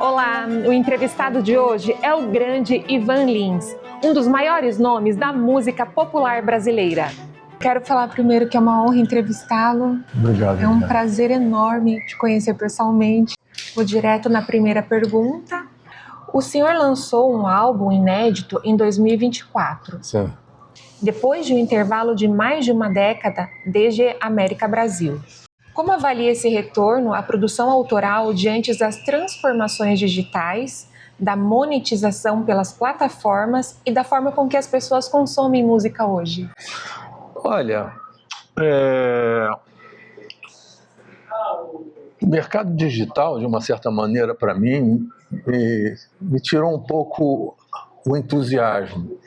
Olá, o entrevistado de hoje é o grande Ivan Lins, um dos maiores nomes da música popular brasileira. Quero falar primeiro que é uma honra entrevistá-lo. Obrigado. É um prazer enorme te conhecer pessoalmente. Vou direto na primeira pergunta. O senhor lançou um álbum inédito em 2024. Sim. Depois de um intervalo de mais de uma década desde América Brasil. Como avalia esse retorno à produção autoral diante das transformações digitais, da monetização pelas plataformas e da forma com que as pessoas consomem música hoje? Olha, o mercado digital, de uma certa maneira, para mim, me tirou um pouco o entusiasmo.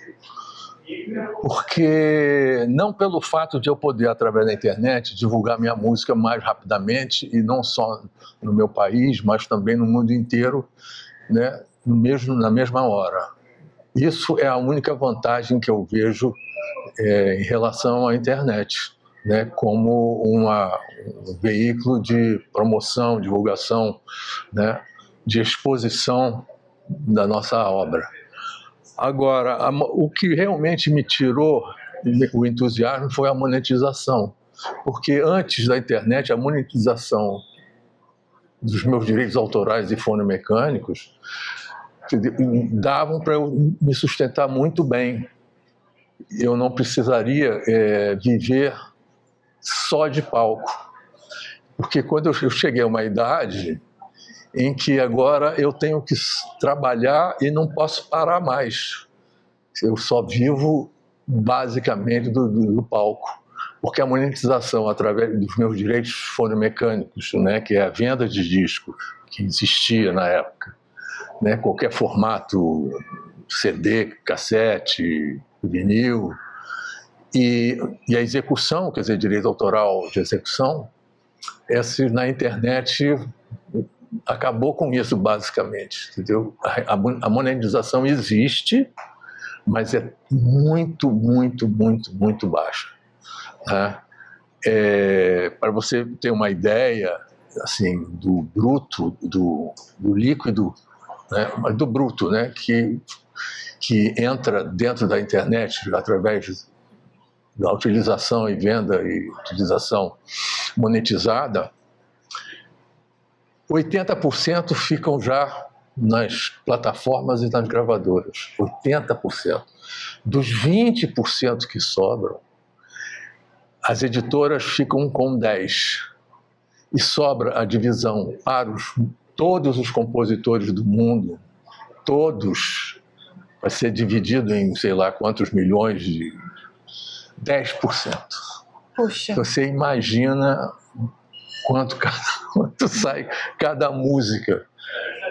Porque, não pelo fato de eu poder, através da internet, divulgar minha música mais rapidamente, e não só no meu país, mas também no mundo inteiro, né, na mesma hora. Isso é a única vantagem que eu vejo em relação à internet, né, como um veículo de promoção, divulgação, né, de exposição da nossa obra. Agora, o que realmente me tirou o entusiasmo foi a monetização, porque antes da internet, a monetização dos meus direitos autorais e fonomecânicos davam para eu me sustentar muito bem. Eu não precisaria viver só de palco, porque quando eu cheguei a uma idade em que agora eu tenho que trabalhar e não posso parar mais. Eu só vivo basicamente do palco, porque a monetização através dos meus direitos fonomecânicos, né, que é a venda de disco, que existia na época, né, qualquer formato, CD, cassete, vinil, e a execução, quer dizer, direito autoral de execução, na internet acabou com isso basicamente, entendeu? A monetização existe, mas é muito, muito, muito, muito baixa. Né? Para você ter uma ideia assim, do bruto, do líquido, né? Mas do bruto, né? que entra dentro da internet através da utilização e venda e utilização monetizada, 80% ficam já nas plataformas e nas gravadoras. 80%. Dos 20% que sobram, as editoras ficam com 10%. E sobra a divisão para todos os compositores do mundo, todos, vai ser dividido em sei lá quantos milhões de 10%. Puxa. Você imagina quanto sai cada música.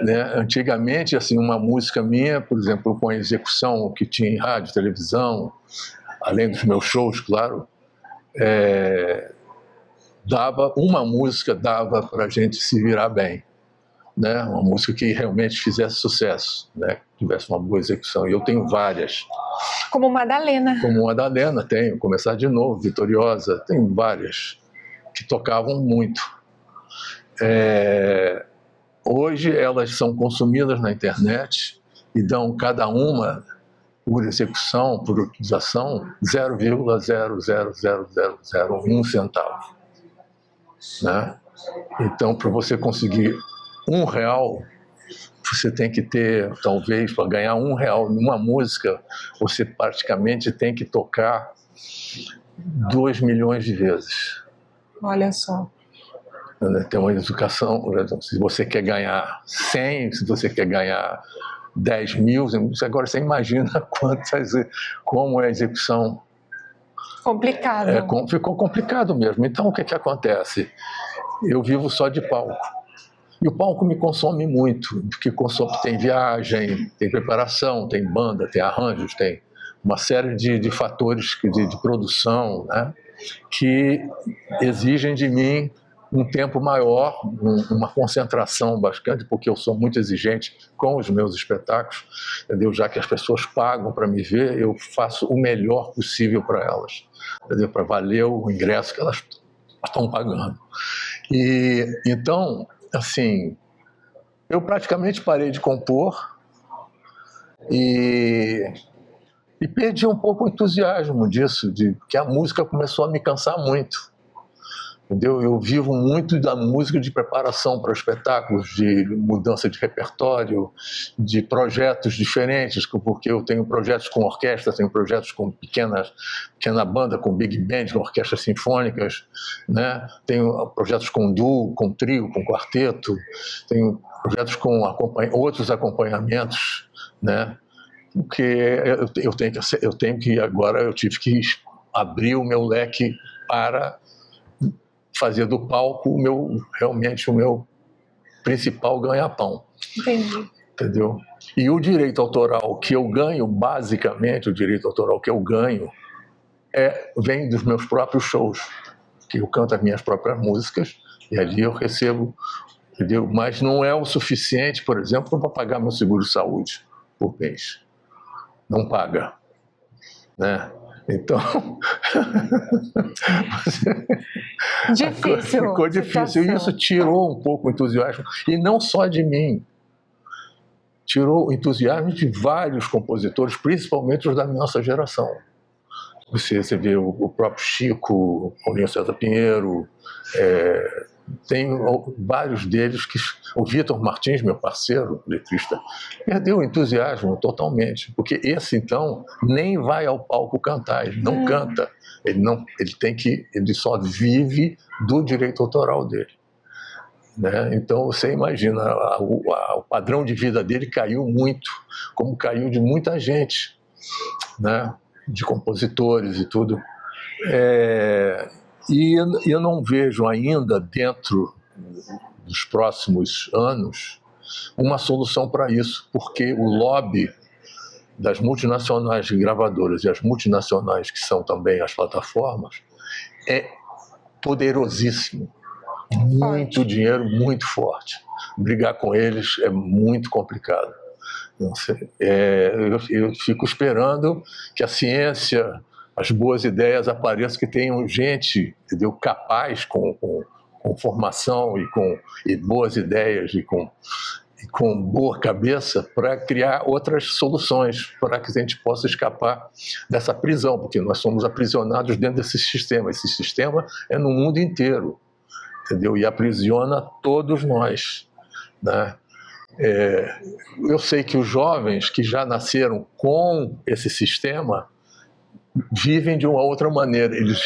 Né? Antigamente, assim, uma música minha, por exemplo, com a execução que tinha em rádio, televisão, além dos meus shows, claro, uma música dava para a gente se virar bem, né? Uma música que realmente fizesse sucesso, né? Que tivesse uma boa execução. E eu tenho várias. Como Madalena. Como Madalena, tenho. Começar de Novo, Vitoriosa, tenho várias que tocavam muito. Hoje elas são consumidas na internet e dão cada uma, por execução, por utilização, 0,00001 centavo. Né? Então, para você conseguir R$1, você tem que ter, talvez, para ganhar R$1 numa música, você praticamente tem que tocar 2 milhões de vezes. Olha só. Tem uma educação, se você quer ganhar 100, se você quer ganhar 10 mil, agora você imagina como é a execução. Complicado. Ficou complicado mesmo. Então, o que acontece? Eu vivo só de palco. E o palco me consome muito, porque tem viagem, tem preparação, tem banda, tem arranjos, tem uma série de fatores de produção, né, que exigem de mim um tempo maior, uma concentração bastante, porque eu sou muito exigente com os meus espetáculos, entendeu? Já que as pessoas pagam para me ver, eu faço o melhor possível para elas, entendeu? Para valer o ingresso que elas estão pagando. E então, assim, eu praticamente parei de compor e perdi um pouco o entusiasmo disso, de que a música começou a me cansar muito. Entendeu? Eu vivo muito da música de preparação para espetáculos, de mudança de repertório, de projetos diferentes, porque eu tenho projetos com orquestra, tenho projetos com pequena banda, com big band, com orquestras sinfônicas, né? Tenho projetos com duo, com trio, com quarteto, tenho projetos com outros acompanhamentos, né? Porque eu tive que abrir o meu leque para fazer do palco realmente o meu principal ganha-pão. Entendi. Entendeu? E o direito autoral que eu ganho, basicamente, o direito autoral que eu ganho vem dos meus próprios shows, que eu canto as minhas próprias músicas e ali eu recebo, entendeu? Mas não é o suficiente, por exemplo, para pagar meu seguro-saúde por mês. Não paga, né? Então, Difícil. Ficou difícil. E isso tirou um pouco o entusiasmo, e não só de mim. Tirou o entusiasmo de vários compositores, principalmente os da nossa geração. Você vê o próprio Chico, o Paulinho César Pinheiro, tem vários deles que... O Vitor Martins, meu parceiro, letrista, perdeu o entusiasmo totalmente, porque esse, então, nem vai ao palco cantar, ele não canta, ele só vive do direito autoral dele. Né? Então, você imagina, o padrão de vida dele caiu muito, como caiu de muita gente, né? De compositores e tudo. E eu não vejo ainda, dentro dos próximos anos, uma solução para isso, porque o lobby das multinacionais gravadoras e as multinacionais que são também as plataformas é poderosíssimo. Muito dinheiro, muito forte. Brigar com eles é muito complicado. Não sei. Eu fico esperando que a ciência, as boas ideias apareçam, que tenham gente, entendeu, capaz com formação e boas ideias e com boa cabeça para criar outras soluções para que a gente possa escapar dessa prisão, porque nós somos aprisionados dentro desse sistema. Esse sistema é no mundo inteiro, entendeu? E aprisiona todos nós, né? Eu sei que os jovens que já nasceram com esse sistema vivem de uma outra maneira. Eles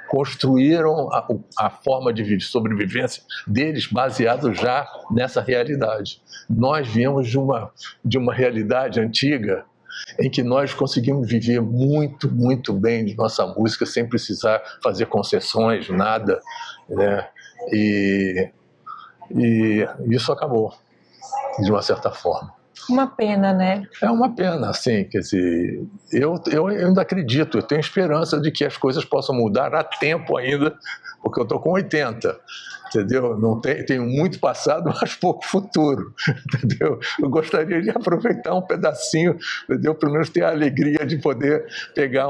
construíram a forma de sobrevivência deles baseado já nessa realidade. Nós viemos de uma realidade antiga em que nós conseguimos viver muito, muito bem de nossa música sem precisar fazer concessões, nada, né? E isso acabou, de uma certa forma. Uma pena, né? É uma pena, assim, quer dizer, eu ainda acredito, eu tenho esperança de que as coisas possam mudar a tempo ainda, porque eu estou com 80, entendeu? Não tenho muito passado, mas pouco futuro, entendeu? Eu gostaria de aproveitar um pedacinho, entendeu? Pelo menos ter a alegria de poder pegar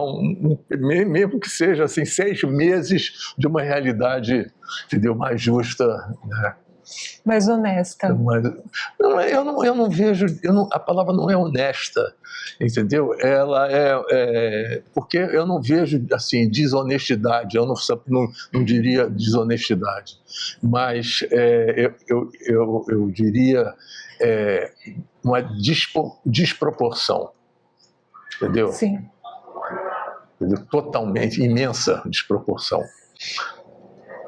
mesmo que seja assim, 6 meses de uma realidade, entendeu? Mais justa, né? Mais honesta. Mas, eu não vejo, a palavra não é honesta, entendeu? Ela porque eu não vejo assim desonestidade, eu não diria desonestidade, mas eu diria uma desproporção, entendeu? Sim. Entendeu? Totalmente imensa desproporção.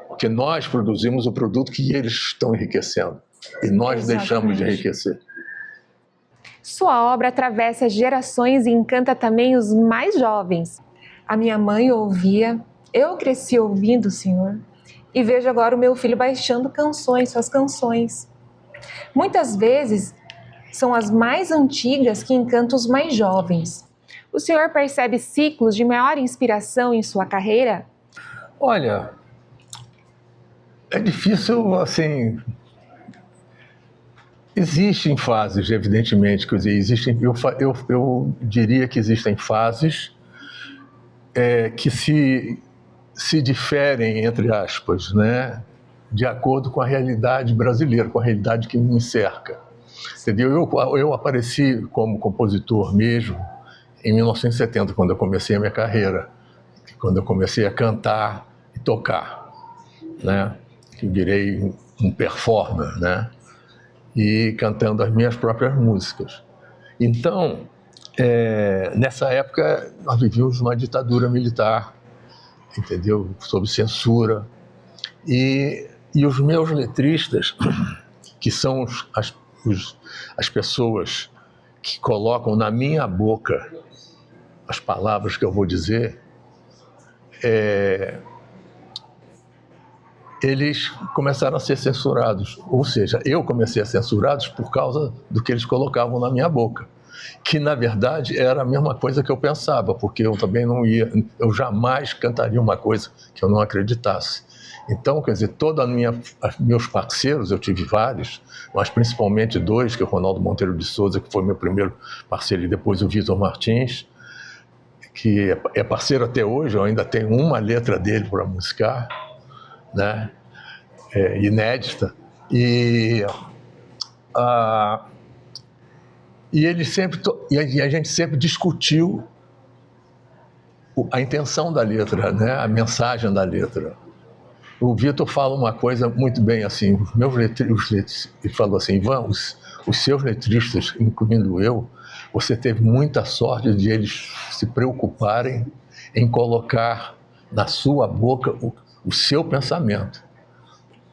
Porque nós produzimos o produto que eles estão enriquecendo. E nós deixamos de enriquecer. Sua obra atravessa gerações e encanta também os mais jovens. A minha mãe ouvia, eu cresci ouvindo o senhor, e vejo agora o meu filho baixando suas canções. Muitas vezes são as mais antigas que encantam os mais jovens. O senhor percebe ciclos de maior inspiração em sua carreira? Olha, é difícil, assim... Existem fases, evidentemente, quer dizer, eu diria que existem fases que se se diferem, entre aspas, né, de acordo com a realidade brasileira, com a realidade que me cerca. Entendeu? Eu apareci como compositor mesmo em 1970, quando eu comecei a minha carreira, quando eu comecei a cantar e tocar, né? Que virei um performer, né? E cantando as minhas próprias músicas. Então, nessa época, nós vivíamos uma ditadura militar, entendeu? Sob censura. E os meus letristas, que são as pessoas que colocam na minha boca as palavras que eu vou dizer, eles começaram a ser censurados. Ou seja, eu comecei a censurados por causa do que eles colocavam na minha boca, que na verdade era a mesma coisa que eu pensava, porque eu também não ia, eu jamais cantaria uma coisa que eu não acreditasse. Então, quer dizer, meus parceiros, eu tive vários, mas principalmente dois, que é o Ronaldo Monteiro de Souza, que foi meu primeiro parceiro, e depois o Vitor Martins, que é parceiro até hoje, eu ainda tenho uma letra dele para musicar, né? Inédita. E a gente sempre discutiu a intenção da letra, né? A mensagem da letra. O Vitor fala uma coisa muito bem assim, ele falou assim, Ivan, os seus letristas, incluindo eu, você teve muita sorte de eles se preocuparem em colocar na sua boca o seu pensamento,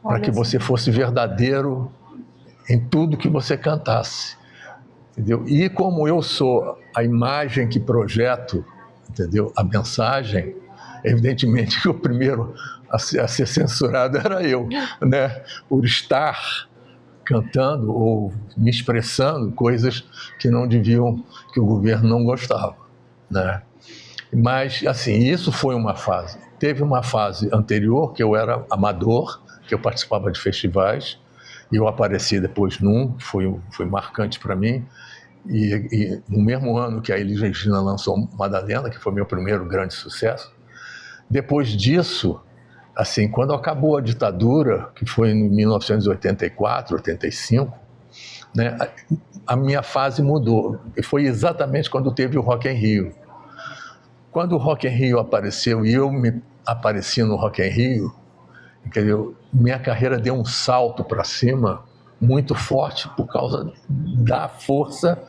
para que você fosse verdadeiro em tudo que você cantasse, entendeu? E como eu sou a imagem que projeto, entendeu? A mensagem, evidentemente que o primeiro a ser censurado era eu, né? Por estar cantando ou me expressando coisas que não deviam, que o governo não gostava, né? Mas, assim, isso foi uma fase. Teve uma fase anterior que eu era amador, que eu participava de festivais, e eu apareci depois foi marcante para mim. E no mesmo ano que a Elis Regina lançou Madalena, que foi meu primeiro grande sucesso, depois disso, assim, quando acabou a ditadura, que foi em 1984, 85, né, a minha fase mudou. E foi exatamente quando teve o Rock in Rio. Quando o Rock in Rio apareceu e eu me apareci no Rock in Rio, entendeu? Minha carreira deu um salto para cima muito forte por causa da força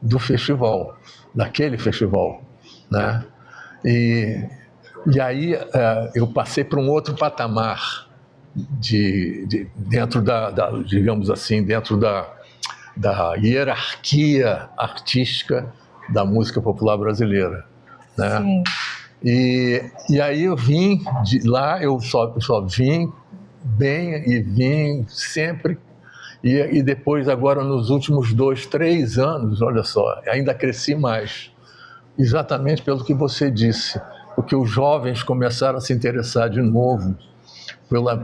do festival, daquele festival, né? E aí eu passei para um outro patamar dentro digamos assim, dentro da hierarquia artística da música popular brasileira, né? Sim. E aí eu vim de lá, eu só vim bem e vim sempre. E depois, agora, nos últimos 2, 3 anos, olha só, ainda cresci mais. Exatamente pelo que você disse, porque os jovens começaram a se interessar de novo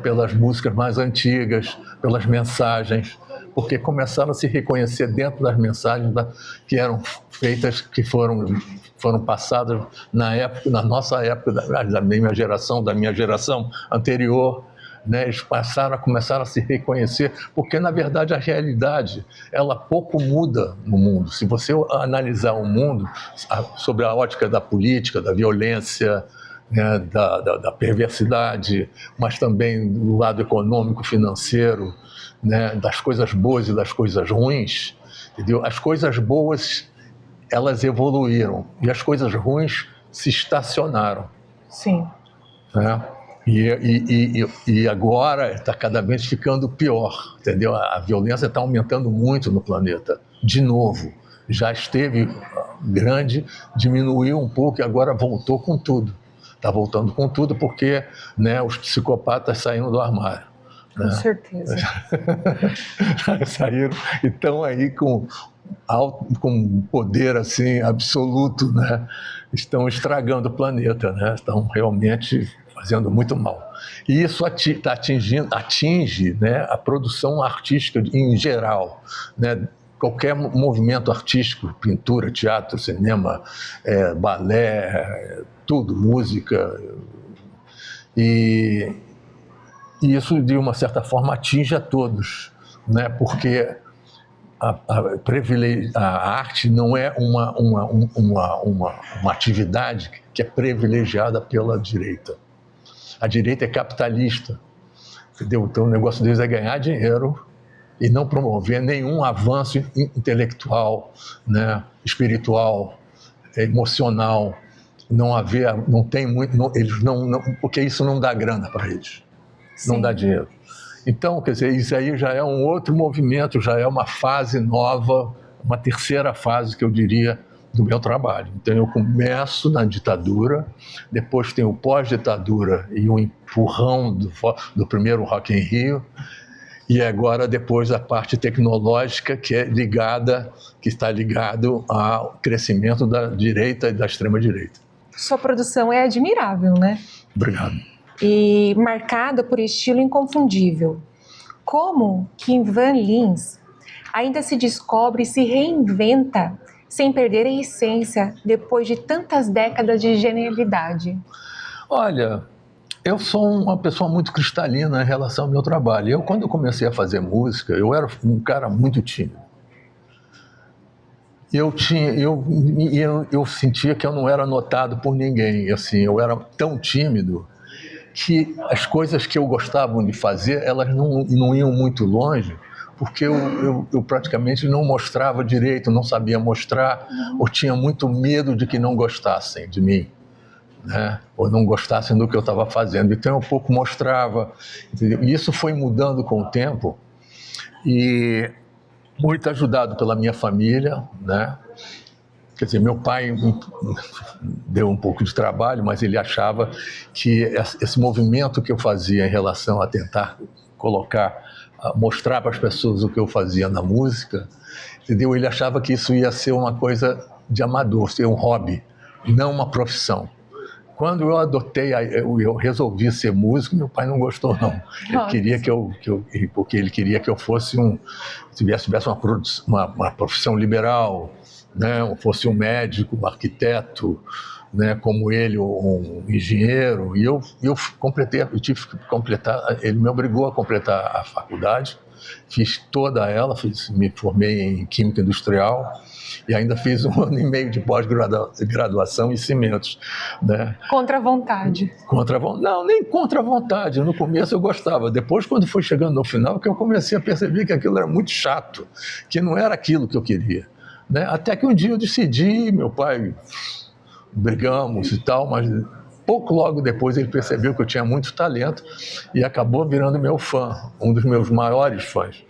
pelas músicas mais antigas, pelas mensagens, porque começaram a se reconhecer dentro das mensagens que eram feitas, que foram passadas na nossa época, da minha geração anterior, né? Eles começaram a se reconhecer, porque na verdade a realidade ela pouco muda no mundo. Se você analisar o mundo sobre a ótica da política, da violência, né, da perversidade, mas também do lado econômico, financeiro, né, das coisas boas e das coisas ruins, entendeu? As coisas boas elas evoluíram e as coisas ruins se estacionaram. Sim. Né? E agora está cada vez ficando pior, entendeu? A violência está aumentando muito no planeta, de novo. Já esteve grande, diminuiu um pouco e agora voltou com tudo. Está voltando com tudo porque, né, os psicopatas saíram do armário. Com certeza. Saíram e estão aí com poder assim, absoluto, né? Estão estragando o planeta, né? Estão realmente fazendo muito mal. E isso atinge, né, a produção artística em geral, né? Qualquer movimento artístico, pintura, teatro, cinema, balé, tudo, música, E isso, de uma certa forma, atinge a todos, né? Porque a arte não é uma atividade que é privilegiada pela direita. A direita é capitalista, entendeu? Então o negócio deles é ganhar dinheiro e não promover nenhum avanço intelectual, né? Espiritual, emocional. Não tem muito, eles não, porque isso não dá grana para eles, Sim. não dá dinheiro. Então, quer dizer, isso aí já é um outro movimento, já é uma fase nova, uma terceira fase, que eu diria, do meu trabalho. Então, eu começo na ditadura, depois tem o pós-ditadura e o empurrão do primeiro Rock in Rio, e agora depois a parte tecnológica que está ligado ao crescimento da direita e da extrema-direita. Sua produção é admirável, né? Obrigado. E marcada por estilo inconfundível. Como que Ivan Lins ainda se descobre e se reinventa sem perder a essência depois de tantas décadas de genialidade? Olha, eu sou uma pessoa muito cristalina em relação ao meu trabalho. Quando eu comecei a fazer música, eu era um cara muito tímido. Eu sentia que eu não era notado por ninguém. Assim, eu era tão tímido que as coisas que eu gostava de fazer, elas não iam muito longe, porque eu praticamente não mostrava direito, não sabia mostrar, ou tinha muito medo de que não gostassem de mim, né? Ou não gostassem do que eu estava fazendo. Então eu pouco mostrava, entendeu? E isso foi mudando com o tempo, e muito ajudado pela minha família, né? Quer dizer, meu pai deu um pouco de trabalho, mas ele achava que esse movimento que eu fazia em relação a tentar mostrar para as pessoas o que eu fazia na música, entendeu? Ele achava que isso ia ser uma coisa de amador, ser um hobby, não uma profissão. Quando eu resolvi ser músico, meu pai não gostou, não. Ele queria porque ele queria que eu fosse tivesse uma profissão liberal, né? Fosse um médico, um arquiteto, né? Como ele, um engenheiro. E eu tive que completar. Ele me obrigou a completar a faculdade. Fiz toda ela, me formei em Química Industrial e ainda fiz 1 ano e meio de pós-graduação em cimentos, né? Contra a vontade. Não, nem contra a vontade. No começo eu gostava. Depois, quando foi chegando no final, que eu comecei a perceber que aquilo era muito chato, que não era aquilo que eu queria, né? Até que um dia eu decidi, meu pai, brigamos e tal, mas pouco logo depois ele percebeu que eu tinha muito talento e acabou virando meu fã, um dos meus maiores fãs.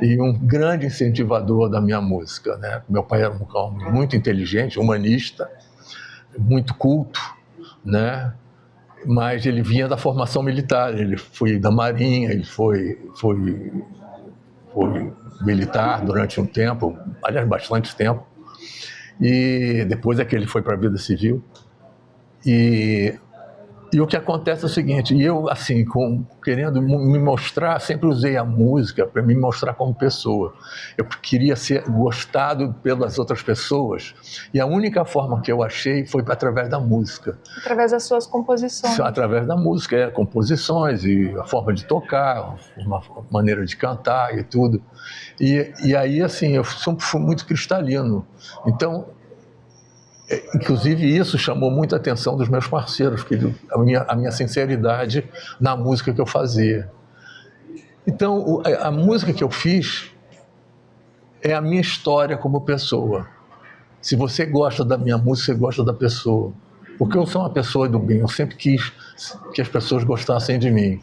E um grande incentivador da minha música, né? Meu pai era um homem muito inteligente, humanista, muito culto, né? Mas ele vinha da formação militar, ele foi da Marinha, ele foi militar durante um tempo, aliás, bastante tempo, e depois é que ele foi para a vida civil. E o que acontece é o seguinte, eu, assim, querendo me mostrar, sempre usei a música para me mostrar como pessoa. Eu queria ser gostado pelas outras pessoas, e a única forma que eu achei foi através da música. Através das suas composições. Através da música, composições, e a forma de tocar, uma maneira de cantar e tudo. E aí, assim, eu sempre fui muito cristalino. Então, inclusive, isso chamou muita atenção dos meus parceiros, a minha sinceridade na música que eu fazia. Então, a música que eu fiz é a minha história como pessoa. Se você gosta da minha música, você gosta da pessoa. Porque eu sou uma pessoa do bem, eu sempre quis que as pessoas gostassem de mim.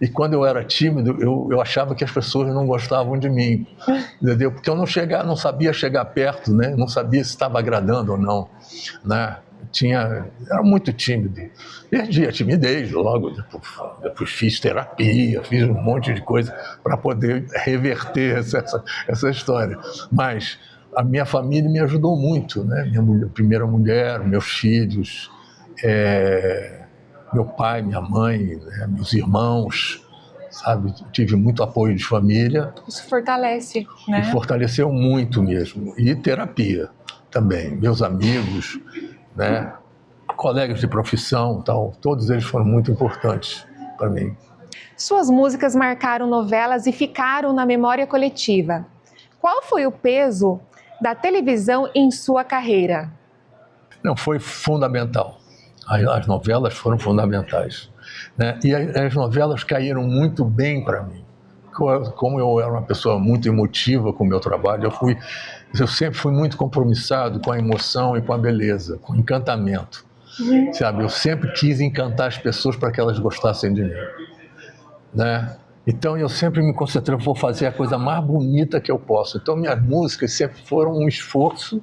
E quando eu era tímido, eu achava que as pessoas não gostavam de mim, entendeu? Porque eu não sabia chegar perto, né? Não sabia se estava agradando ou não, né? Era muito tímido. Perdi a timidez logo, depois fiz terapia, fiz um monte de coisa para poder reverter essa história. Mas a minha família me ajudou muito, né? Minha primeira mulher, meus filhos, meu pai, minha mãe, né, meus irmãos, sabe? Tive muito apoio de família. Isso fortalece, né? E fortaleceu muito mesmo. E terapia também. Meus amigos, né? colegas de profissão, tal, todos eles foram muito importantes para mim. Suas músicas marcaram novelas e ficaram na memória coletiva. Qual foi o peso da televisão em sua carreira? Não, foi fundamental. As novelas foram fundamentais, né? E as novelas caíram muito bem para mim. Como eu era uma pessoa muito emotiva com o meu trabalho, eu sempre fui muito compromissado com a emoção e com a beleza, com o encantamento. Sabe? Eu sempre quis encantar as pessoas para que elas gostassem de mim, né? Então eu sempre me concentrei, vou fazer a coisa mais bonita que eu posso. Então minhas músicas sempre foram um esforço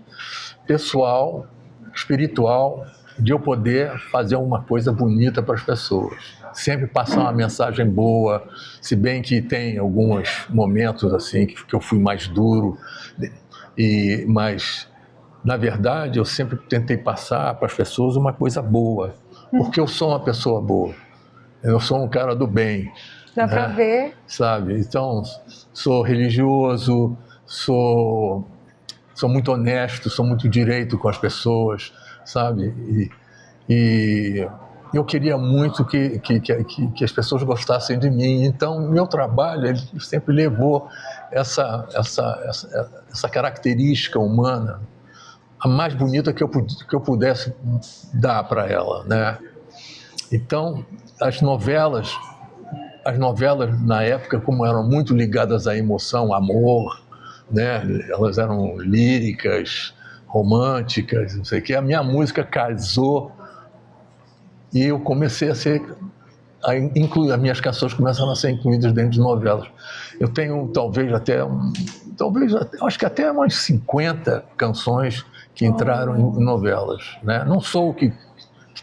pessoal, espiritual, de eu poder fazer uma coisa bonita para as pessoas. Sempre passar uma mensagem boa, se bem que tem alguns momentos assim que eu fui mais duro, mas na verdade eu sempre tentei passar para as pessoas uma coisa boa, porque eu sou uma pessoa boa, eu sou um cara do bem. Dá para ver. Sabe? Então, sou religioso, sou muito honesto, sou muito direito com as pessoas, sabe? E eu queria muito que as pessoas gostassem de mim. Então, meu trabalho ele sempre levou essa característica humana, a mais bonita que eu pudesse dar para ela, né? Então, as novelas na época, como eram muito ligadas à emoção, amor, né? Elas eram líricas, românticas, não sei o quê. A minha música casou e eu comecei a incluir, as minhas canções começaram a ser incluídas dentro de novelas. Eu tenho acho que até umas 50 canções que entraram em novelas, né? Não sou o que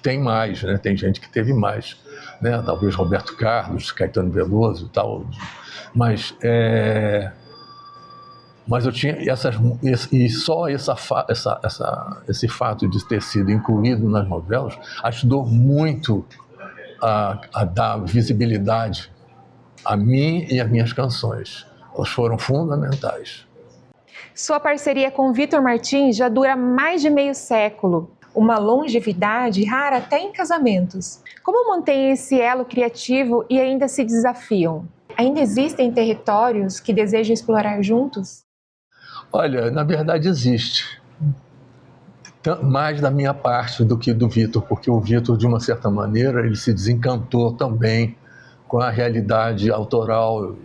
tem mais, né? Tem gente que teve mais, né? Talvez Roberto Carlos, Caetano Veloso e tal, mas eu tinha só esse fato de ter sido incluído nas novelas ajudou muito a dar visibilidade a mim e às minhas canções. Elas foram fundamentais. Sua parceria com Vitor Martins já dura mais de meio século, uma longevidade rara até em casamentos. Como mantém esse elo criativo e ainda se desafiam? Ainda existem territórios que desejam explorar juntos? Olha, na verdade existe. Mais da minha parte do que do Vitor, porque o Vitor, de uma certa maneira, ele se desencantou também com a realidade autoral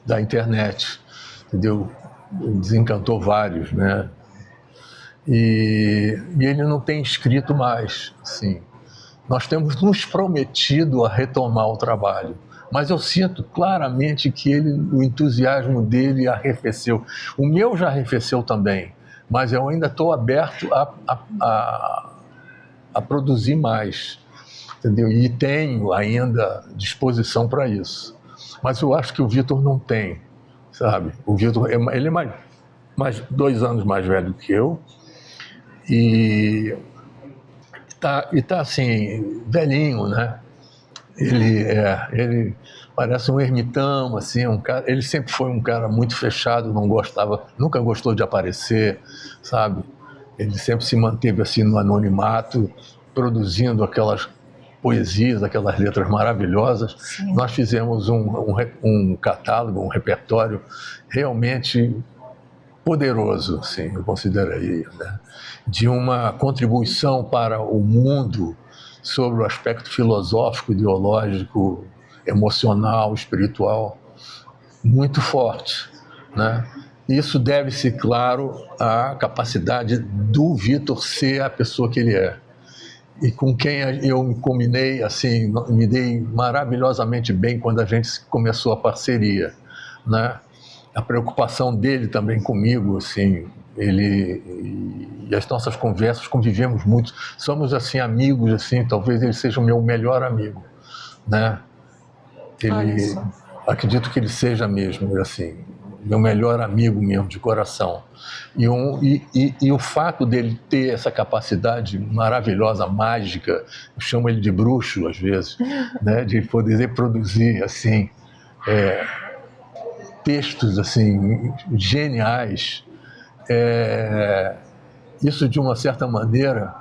da internet, entendeu? Ele desencantou vários, né? E ele não tem escrito mais, assim. Nós temos nos prometido a retomar o trabalho, mas eu sinto claramente que o entusiasmo dele arrefeceu. O meu já arrefeceu também, mas eu ainda estou aberto a produzir mais, entendeu? E tenho ainda disposição para isso. Mas eu acho que o Vitor não tem, sabe? O Vitor, ele é mais 2 anos mais velho que eu e tá assim, velhinho, né? Ele parece um ermitão, assim, um cara. Ele sempre foi um cara muito fechado, nunca gostou de aparecer, sabe? Ele sempre se manteve assim no anonimato, produzindo aquelas poesias, aquelas letras maravilhosas. Sim. Nós fizemos um catálogo, um repertório realmente poderoso, assim, eu consideraria, né? De uma contribuição para o mundo sobre o aspecto filosófico, ideológico, emocional, espiritual, muito forte, né? Isso deve-se, claro, à capacidade do Vitor ser a pessoa que ele é. E com quem eu me combinei, assim, me dei maravilhosamente bem quando a gente começou a parceria, né? A preocupação dele também comigo, assim, e as nossas conversas, convivemos muito, somos assim amigos, assim, talvez ele seja o meu melhor amigo, né? Acredito que ele seja mesmo, assim, meu melhor amigo mesmo, de coração. E o fato dele ter essa capacidade maravilhosa, mágica, eu chamo ele de bruxo às vezes, né? De poder produzir assim textos assim geniais. Isso de uma certa maneira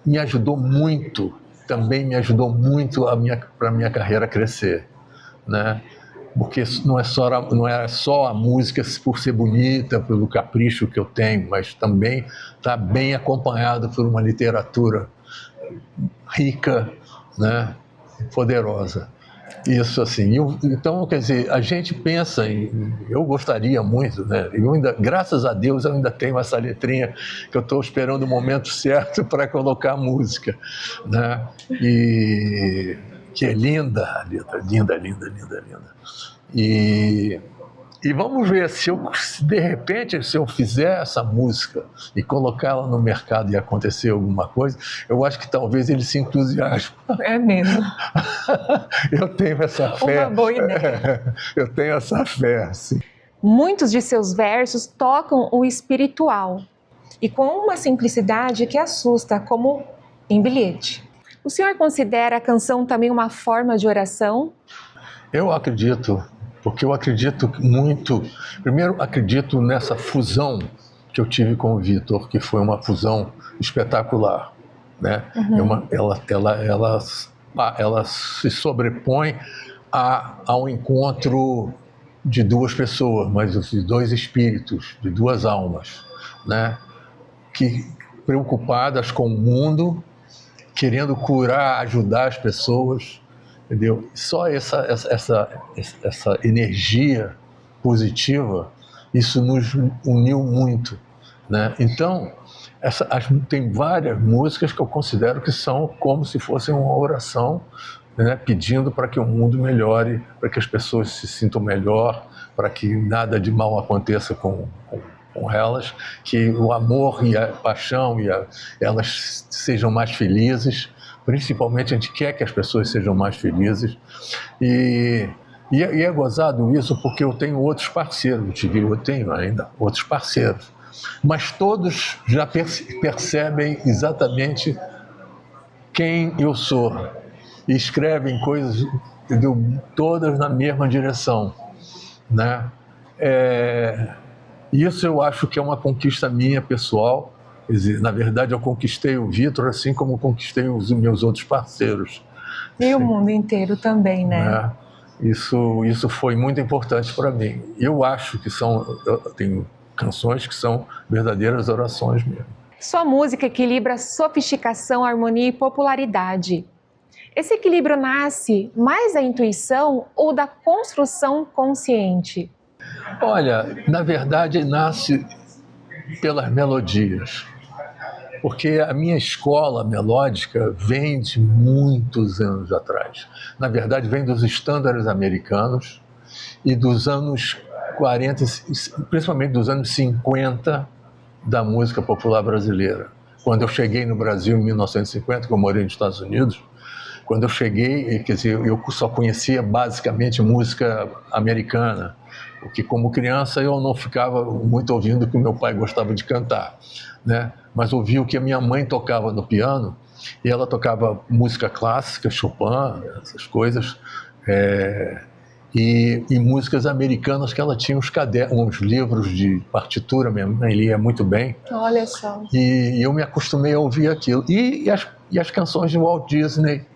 me ajudou muito, também me ajudou muito para a minha carreira crescer, né? Porque não é só a música por ser bonita, pelo capricho que eu tenho, mas também está bem acompanhado por uma literatura rica, né? Poderosa. Isso assim, então, quer dizer, a gente pensa eu gostaria muito, né? Eu ainda, graças a Deus, eu ainda tenho essa letrinha que eu estou esperando o momento certo para colocar a música, né? E que é linda, a letra, linda, linda, linda, linda. E vamos ver se de repente, se eu fizer essa música e colocar ela no mercado e acontecer alguma coisa, eu acho que talvez ele se entusiasme. É mesmo. Eu tenho essa fé. Uma boa ideia. Eu tenho essa fé, sim. Muitos de seus versos tocam o espiritual e com uma simplicidade que assusta, como em Bilhete. O senhor considera a canção também uma forma de oração? Eu acredito, porque eu acredito muito. Primeiro, acredito nessa fusão que eu tive com o Vitor, que foi uma fusão espetacular, né? Ela se sobrepõe ao encontro de duas pessoas, mas de dois espíritos, de duas almas, né? Que preocupadas com o mundo, querendo curar, ajudar as pessoas, entendeu? Só essa energia positiva, isso nos uniu muito, né? Então, tem várias músicas que eu considero que são como se fossem uma oração, né? Pedindo para que o mundo melhore, para que as pessoas se sintam melhor, para que nada de mal aconteça com elas, que o amor e a paixão elas sejam mais felizes. Principalmente a gente quer que as pessoas sejam mais felizes. E é gozado isso porque eu tenho outros parceiros, eu tenho ainda outros parceiros, mas todos já percebem exatamente quem eu sou e escrevem coisas, entendeu? Todas na mesma direção, né? Isso eu acho que é uma conquista minha, pessoal. Quer dizer, na verdade, eu conquistei o Vitor assim como conquistei os meus outros parceiros. E o mundo inteiro também, né? Isso foi muito importante para mim. Eu acho que tem canções que são verdadeiras orações mesmo. Sua música equilibra sofisticação, harmonia e popularidade. Esse equilíbrio nasce mais da intuição ou da construção consciente? Olha, na verdade, nasce pelas melodias, porque a minha escola melódica vem de muitos anos atrás. Na verdade, vem dos estándares americanos e dos anos 40, principalmente dos anos 50 da música popular brasileira. Quando eu cheguei no Brasil em 1950, que eu morei nos Estados Unidos, quando eu cheguei, quer dizer, eu só conhecia basicamente música americana, porque como criança eu não ficava muito ouvindo o que o meu pai gostava de cantar, né? Mas ouvia o que a minha mãe tocava no piano, e ela tocava música clássica, Chopin, essas coisas, e músicas americanas que ela tinha uns livros de partitura, minha mãe lia muito bem. Olha só. E eu me acostumei a ouvir aquilo. E as canções de Walt Disney,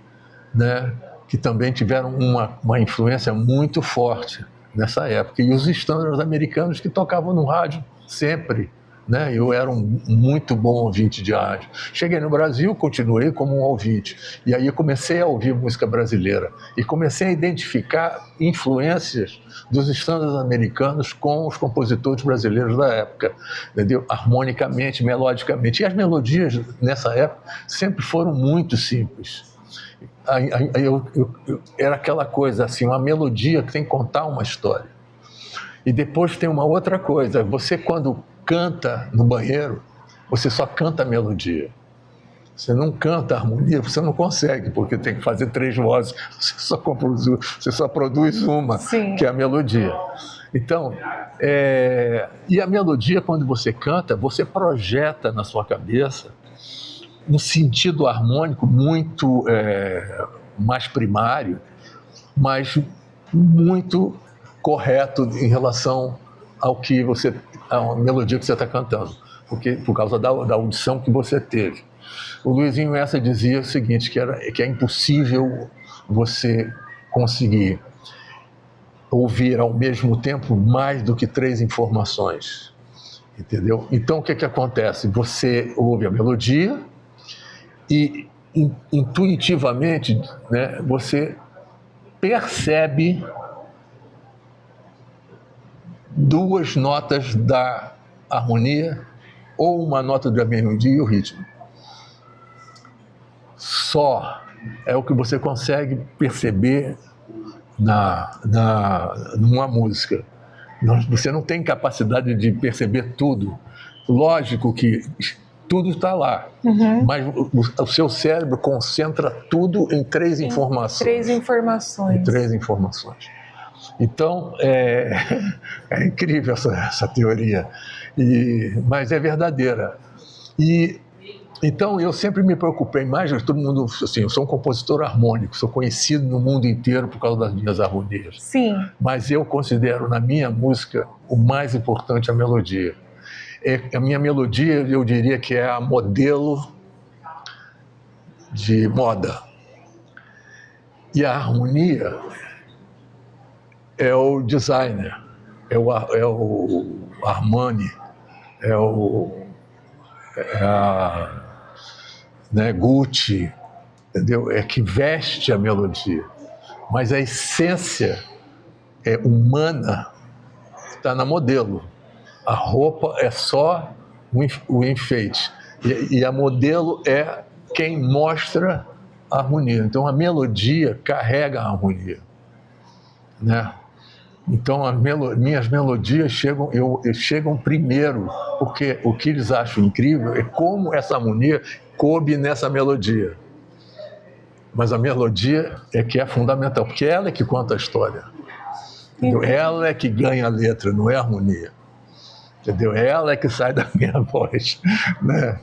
né, que também tiveram uma influência muito forte nessa época. E os estándares americanos que tocavam no rádio sempre, né? Eu era um muito bom ouvinte de rádio. Cheguei no Brasil, continuei como um ouvinte. E aí eu comecei a ouvir música brasileira. E comecei a identificar influências dos estándares americanos com os compositores brasileiros da época, entendeu? Harmonicamente, melodicamente. E as melodias, nessa época, sempre foram muito simples. Era aquela coisa assim, uma melodia que tem que contar uma história. E depois tem uma outra coisa, você quando canta no banheiro, você só canta a melodia. Você não canta a harmonia, você não consegue, porque tem que fazer 3 vozes, você só produz uma, Sim. Que é a melodia. Então, e a melodia, quando você canta, você projeta na sua cabeça um sentido harmônico muito mais primário, mas muito correto em relação à melodia que você está cantando, porque por causa da audição que você teve. O Luizinho Essa dizia o seguinte, que é impossível você conseguir ouvir ao mesmo tempo mais do que 3 informações, entendeu? Então, o que acontece? Você ouve a melodia e intuitivamente, né, você percebe 2 notas da harmonia ou uma nota da melodia e o ritmo. Só é o que você consegue perceber numa música. Você não tem capacidade de perceber tudo. Lógico que tudo está lá, mas o seu cérebro concentra tudo em 3 informações. 3 informações. Em 3 informações. Então, é incrível essa teoria, mas é verdadeira. Então, eu sempre me preocupei mais, todo mundo, assim, eu sou um compositor harmônico, sou conhecido no mundo inteiro por causa das minhas harmonias. Sim. Mas eu considero na minha música o mais importante a melodia. A minha melodia, eu diria que é a modelo de moda. E a harmonia é o designer, é o Armani, é a Gucci, entendeu? É que veste a melodia. Mas a essência humana está na modelo. A roupa é só o enfeite. E a modelo é quem mostra a harmonia. Então a melodia carrega a harmonia, né? Então minhas melodias chegam primeiro, porque o que eles acham incrível é como essa harmonia coube nessa melodia. Mas a melodia é que é fundamental, porque ela é que conta a história. Entendeu? Ela é que ganha a letra, não é a harmonia. Entendeu? Ela é que sai da minha voz, né?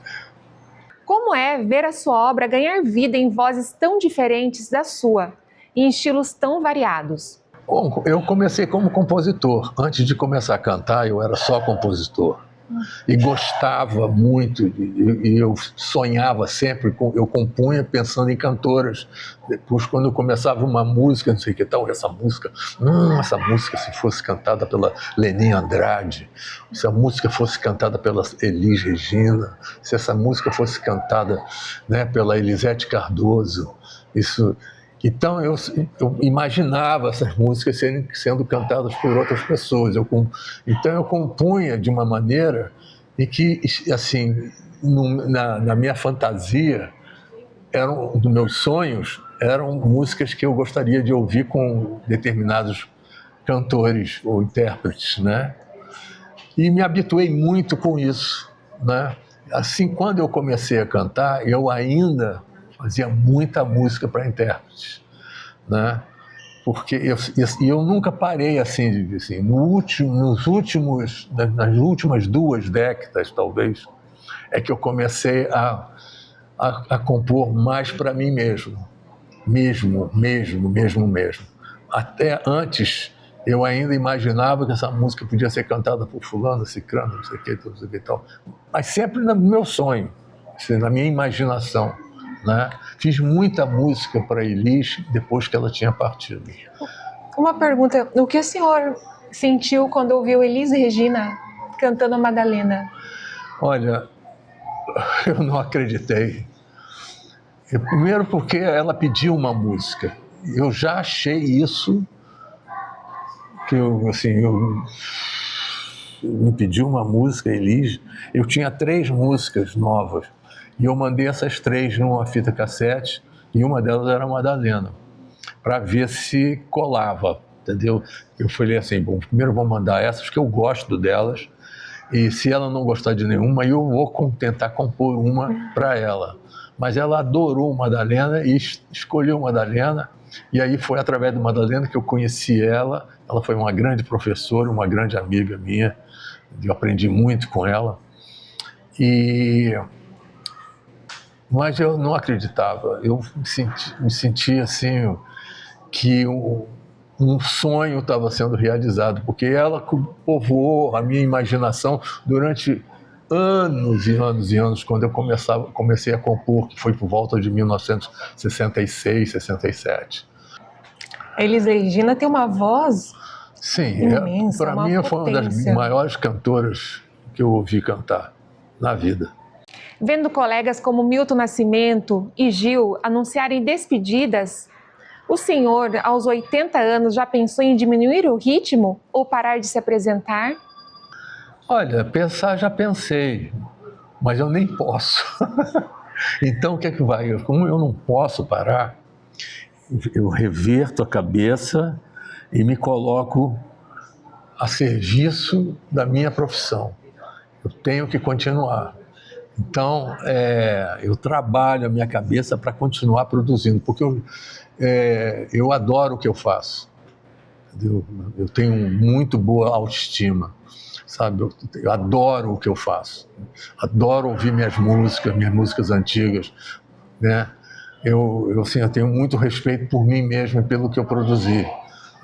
Como é ver a sua obra ganhar vida em vozes tão diferentes da sua e em estilos tão variados? Bom, eu comecei como compositor. Antes de começar a cantar, eu era só compositor. E gostava muito, e eu sonhava sempre, eu compunha pensando em cantoras. Depois, quando eu começava uma música, não sei o que tal, essa música se fosse cantada pela Leninha Andrade, se a música fosse cantada pela Elis Regina, se essa música fosse cantada, né, pela Elisete Cardoso, isso... Então, eu imaginava essas músicas sendo cantadas por outras pessoas. Então, eu compunha de uma maneira em que, assim, na minha fantasia, dos meus sonhos, eram músicas que eu gostaria de ouvir com determinados cantores ou intérpretes, né? E me habituei muito com isso, né? Assim, quando eu comecei a cantar, eu ainda fazia muita música para intérpretes, né? Porque eu nunca parei assim, nas últimas 2 décadas, talvez, é que eu comecei a compor mais para mim mesmo. Até antes, eu ainda imaginava que essa música podia ser cantada por fulano, cicrano, não sei o que e tal. Mas sempre no meu sonho, na minha imaginação, né? Fiz muita música para Elis depois que ela tinha partido. Uma pergunta, o que o senhor sentiu quando ouviu Elis Regina cantando a Madalena? Olha, eu não acreditei. Primeiro porque ela pediu uma música. Eu já achei isso, que me pediu uma música, Elis. Eu tinha 3 músicas novas e eu mandei essas 3 numa fita cassete e uma delas era a Madalena, para ver se colava, entendeu? Eu falei assim, bom, primeiro eu vou mandar essas que eu gosto delas e se ela não gostar de nenhuma, eu vou tentar compor uma para ela. Mas ela adorou Madalena e escolheu Madalena, e aí foi através de Madalena que eu conheci ela. Ela foi uma grande professora, uma grande amiga minha, eu aprendi muito com ela. Mas eu não acreditava, eu me sentia assim, que um sonho estava sendo realizado, porque ela povoou a minha imaginação durante anos e anos e anos quando eu comecei a compor, que foi por volta de 1966, 67. A Elis Regina tem uma voz Sim, imensa, para uma mim foi uma das potência. maiores cantoras que eu ouvi cantar na vida. Vendo colegas como Milton Nascimento e Gil anunciarem despedidas, o senhor, aos 80 anos, já pensou em diminuir o ritmo ou parar de se apresentar? Olha, pensar já pensei, mas eu nem posso. Então, o que é que vai? Como eu não posso parar, eu reverto a cabeça e me coloco a serviço da minha profissão. Eu tenho que continuar. Então, eu trabalho a minha cabeça para continuar produzindo, porque eu adoro o que eu faço. Eu tenho muito boa autoestima, sabe? Eu adoro o que eu faço. Adoro ouvir minhas músicas antigas, né? Assim, eu tenho muito respeito por mim mesmo e pelo que eu produzi,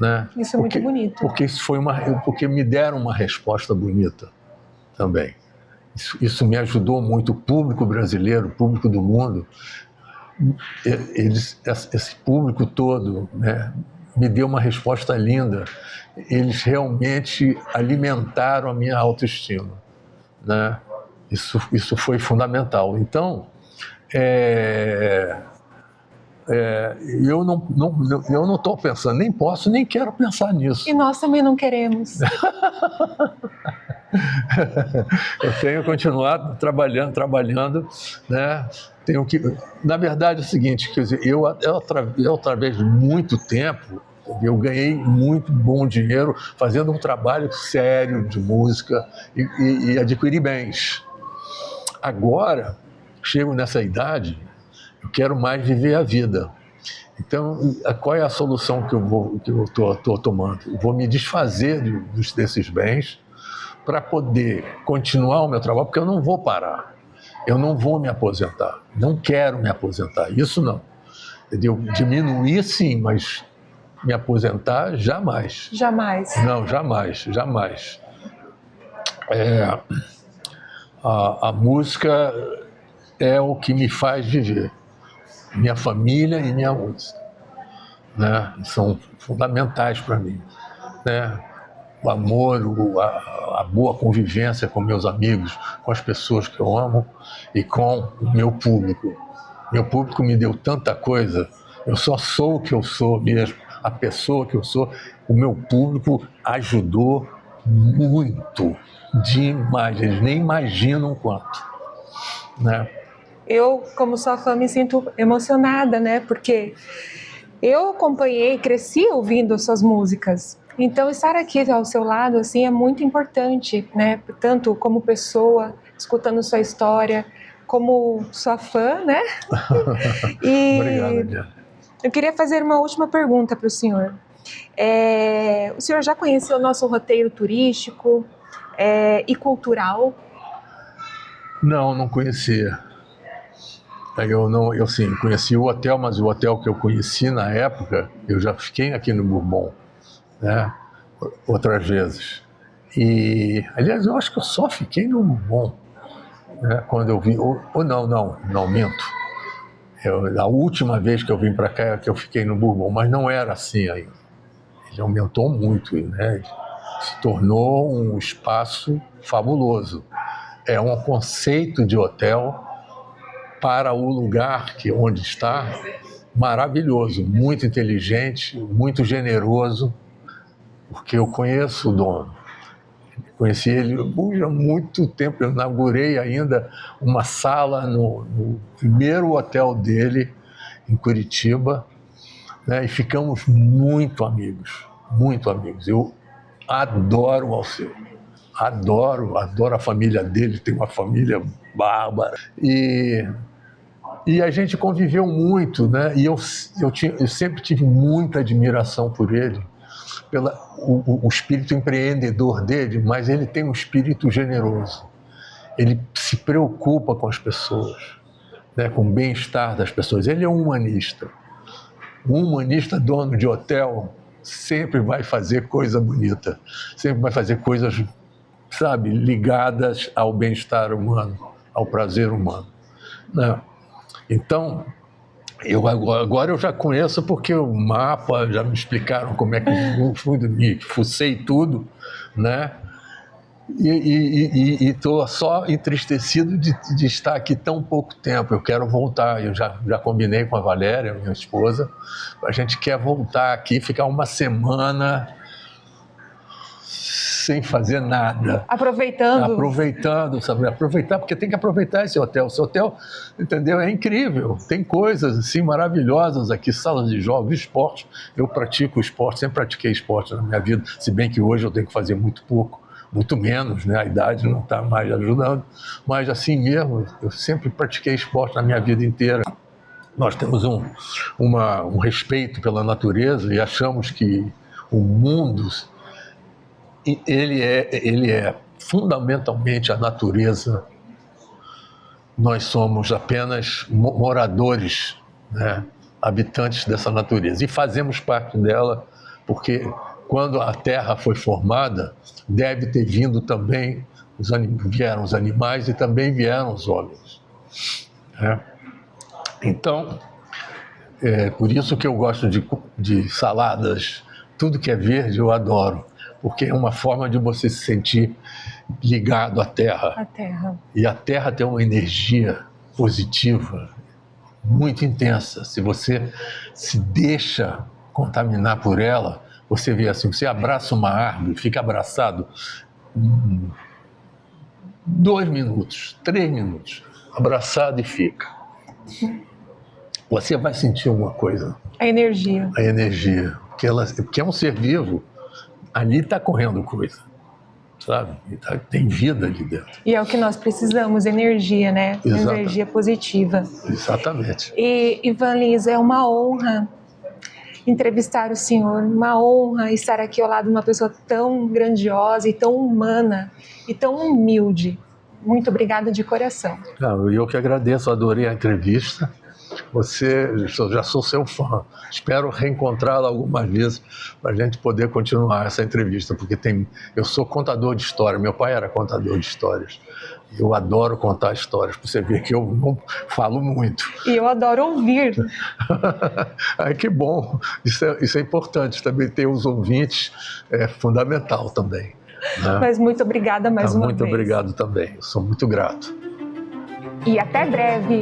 né? Isso é muito bonito. Porque porque me deram uma resposta bonita também. Isso me ajudou muito, o público brasileiro, o público do mundo, esse público todo, né, me deu uma resposta linda. Eles realmente alimentaram a minha autoestima, né? Isso foi fundamental. Então, eu não estou pensando, nem posso, nem quero pensar nisso. E nós também não queremos. Eu tenho que continuar trabalhando, né? Na verdade é o seguinte, quer dizer, eu através de muito tempo, eu ganhei muito bom dinheiro fazendo um trabalho sério de música e adquiri bem. Agora, chego nessa idade, eu quero mais viver a vida. Então, qual é a solução que eu estou tomando? Eu vou me desfazer desses bens para poder continuar o meu trabalho, porque eu não vou parar. Eu não vou me aposentar. Não quero me aposentar. Isso não. Entendeu? Diminuir, sim, mas me aposentar, jamais. Jamais. Não, jamais, jamais. A música é o que me faz viver. Minha família e minha música, né? São fundamentais para mim, né? O amor, a boa convivência com meus amigos, com as pessoas que eu amo e com o meu público. Meu público me deu tanta coisa, eu só sou o que eu sou mesmo, a pessoa que eu sou. O meu público ajudou muito, demais, eles nem imaginam quanto, né? Eu, como sua fã, me sinto emocionada, né? Porque eu acompanhei, cresci ouvindo suas músicas. Então, estar aqui ao seu lado, assim, é muito importante, né? Tanto como pessoa, escutando sua história, como sua fã, né? Obrigado, Diana. Eu queria fazer uma última pergunta para o senhor. O senhor já conheceu o nosso roteiro turístico e cultural? Não conhecia. Eu sim, conheci o hotel, mas o hotel que eu conheci na época, eu já fiquei aqui no Bourbon, né? Outras vezes. E, aliás, eu acho que eu só fiquei no Bourbon, né? Quando eu vim, não, minto. A última vez que eu vim para cá é que eu fiquei no Bourbon, mas não era assim ainda. Ele aumentou muito, né? Se tornou um espaço fabuloso. É um conceito de hotel para o lugar onde está, maravilhoso, muito inteligente, muito generoso, porque eu conheço o dono. Conheci ele há muito tempo, eu inaugurei ainda uma sala no primeiro hotel dele, em Curitiba, né, e ficamos muito amigos, muito amigos. Eu adoro o Alceu, adoro a família dele, tem uma família bárbara. E a gente conviveu muito, né? E eu sempre tive muita admiração por ele, pelo o espírito empreendedor dele, mas ele tem um espírito generoso. Ele se preocupa com as pessoas, né? Com o bem-estar das pessoas. Ele é um humanista. Um humanista dono de hotel sempre vai fazer coisa bonita, sempre vai fazer coisas sabe, ligadas ao bem-estar humano, ao prazer humano, né? Então, agora eu já conheço porque o mapa, já me explicaram como é que eu fui dormir, fucei tudo, né? E estou só entristecido de estar aqui tão pouco tempo. Eu quero voltar, eu já combinei com a Valéria, minha esposa, a gente quer voltar aqui, ficar uma semana sem fazer nada. Aproveitando, sabe? Aproveitar, porque tem que aproveitar esse hotel. Esse hotel, entendeu? É incrível. Tem coisas assim maravilhosas aqui, salas de jogos, esporte. Eu pratico esporte, sempre pratiquei esporte na minha vida, se bem que hoje eu tenho que fazer muito pouco, muito menos, né? A idade não está mais ajudando. Mas assim mesmo, eu sempre pratiquei esporte na minha vida inteira. Nós temos um respeito pela natureza e achamos que o mundo ele é fundamentalmente a natureza. Nós somos apenas moradores, né, habitantes dessa natureza, e fazemos parte dela, porque quando a Terra foi formada, deve ter vindo também, vieram os animais e também vieram os homens, né? Então, por isso que eu gosto de saladas, tudo que é verde eu adoro, porque é uma forma de você se sentir ligado à Terra. A Terra. E a Terra tem uma energia positiva muito intensa. Se você se deixa contaminar por ela, você vê assim, você abraça uma árvore, fica abraçado 2 minutos, 3 minutos, abraçado e fica. Você vai sentir alguma coisa. A energia. A energia. Porque é um ser vivo, ali está correndo coisa, sabe? Tem vida ali dentro. E é o que nós precisamos, energia, né? Exatamente. Energia positiva. Exatamente. E, Ivan Lins, é uma honra entrevistar o senhor, uma honra estar aqui ao lado de uma pessoa tão grandiosa e tão humana e tão humilde. Muito obrigada de coração. Eu que agradeço, adorei a entrevista. Já sou seu fã. Espero reencontrá-la algumas vezes para a gente poder continuar essa entrevista, porque eu sou contador de história. Meu pai era contador de histórias. Eu adoro contar histórias, para você ver que eu não falo muito. E eu adoro ouvir. Ai, que bom. Isso é importante. Também ter os ouvintes é fundamental também, né? Mas muito obrigada mais uma vez. Muito obrigado também. Eu sou muito grato. E até breve.